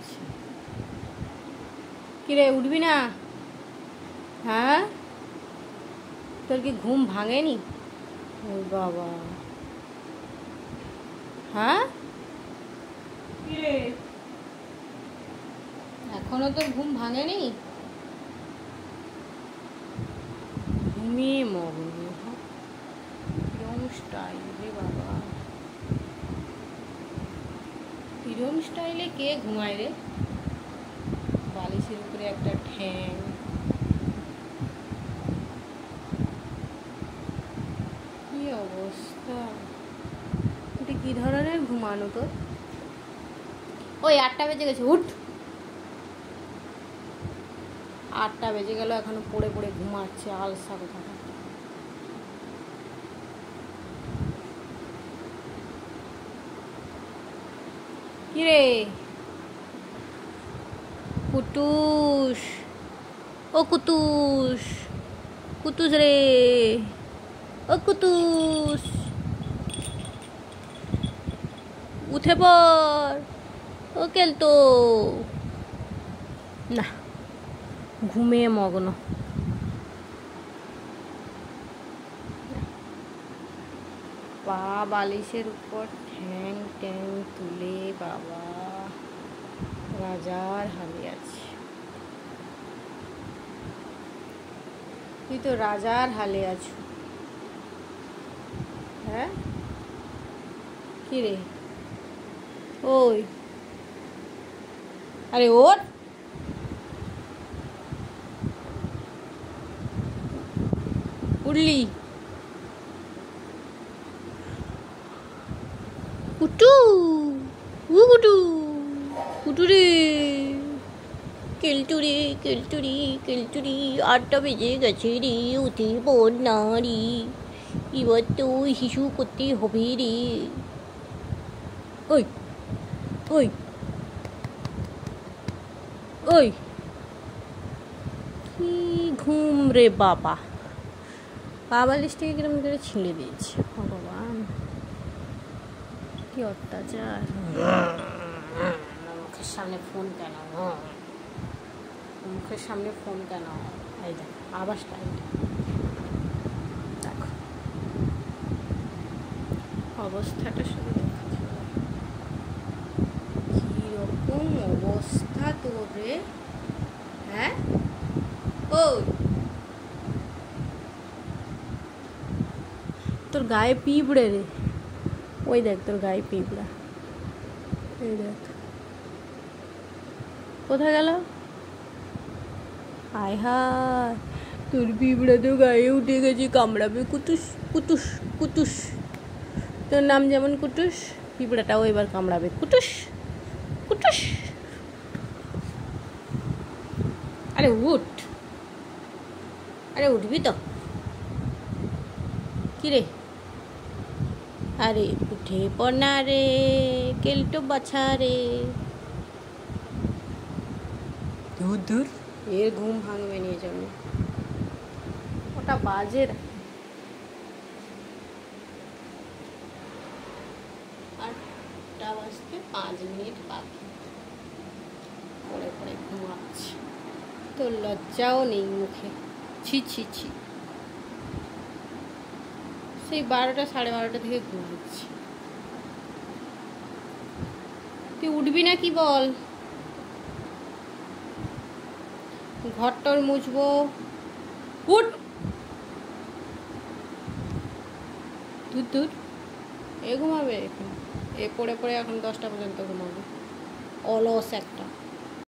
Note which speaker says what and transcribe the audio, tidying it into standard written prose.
Speaker 1: ঘুমাচ্ছে। কিরে উঠবি না? হ্যাঁ, তোর কি ঘুম ভাঙেনি? ও বাবা, হ্যাঁ কিরে এখনো তোর ঘুম ভাঙেনি? ঘুমিয়ে মগ্ন। কিরম স্টাইল রে বাবা, কিরম স্টাইলে কে ঘুমায় রে? বালিশের উপরে একটা ঠ্যাং। কি অবস্থা, এটা কি ধরনের ঘুমানো তোর? ওই 8টা বেজে গেছে, উঠ। 8টা বেজে গেল, এখনো পড়ে পড়ে ঘুমাচ্ছে, আলসা কোথাকার। কিরে কুটুস, ও কুটুস, কুটুস রে, ও কুটুস, উঠে পড়। ও কেলতো না, ঘুমিয়ে মগ্ন। পা বালিশের উপর, ঠ্যাং ট্যাং তুলে বাবা রাজার হালে আছে। তুই তো রাজার হালে আছো। হ্যাঁ কি রে, ওই আরে ওর উঠলি? কুটু, ও কুটু, কুটু রে, কেলটুরি কেলটুরি কেলটুরি, 8টা বেজে গেছে রে, উঠে পড় না রে, এবার তো হিসু করতে হবে রে। ওই ওই ওই, কি ঘুম রে বাবা, বাবা লিস্টকে কিরম করে ছিঁড়ে দিয়েছে ভগবান, কি অত্যাচার। মুখের সামনে ফোন কেন, মুখের সামনে ফোন কেন? এই দেখ আবার স্টাইল, দেখো অবস্থাটা শুধু দেখো, কিরকম অবস্থা তোর রে। হ্যাঁ ও, তোর গায়ে পিঁপড়ে রে, ওই দেখ তোর গায়ে পিঁপড়া, এই দেখ কোথায় গেল? আয় হায়, তোর পিঁপড়া তো গায়ে উঠে গেছে, কামড়াবে কুটুস কুটুস কুটুস। তোর নাম যেমন কুটুস, পিঁপড়াটাও এবার কামড়াবে কুটুস কুটুস। আরে উঠ, আরে উঠবি তো? কিরে, আরে উঠে পড় না রে, কেলটো বাছা রে। দূর দূর, এর ঘুম ভাঙবে নিয়ে জন্য ওটা বাজে। 8টা বাজতে 5 মিনিট বাকি, পরে পরে ঘুমাচ্ছে, তো লজ্জাও নেই মুখে, ছি ছি ছি। সেই 12টা 12:30 থেকে ঘুমাচ্ছে। তুই উঠবি না কি বল? ঘরটর মুছবো, উঠ। দূর দূর, এ ঘুমাবে এখন, এ পড়ে পড়ে এখন 10টা পর্যন্ত ঘুমাবে, অলস একটা।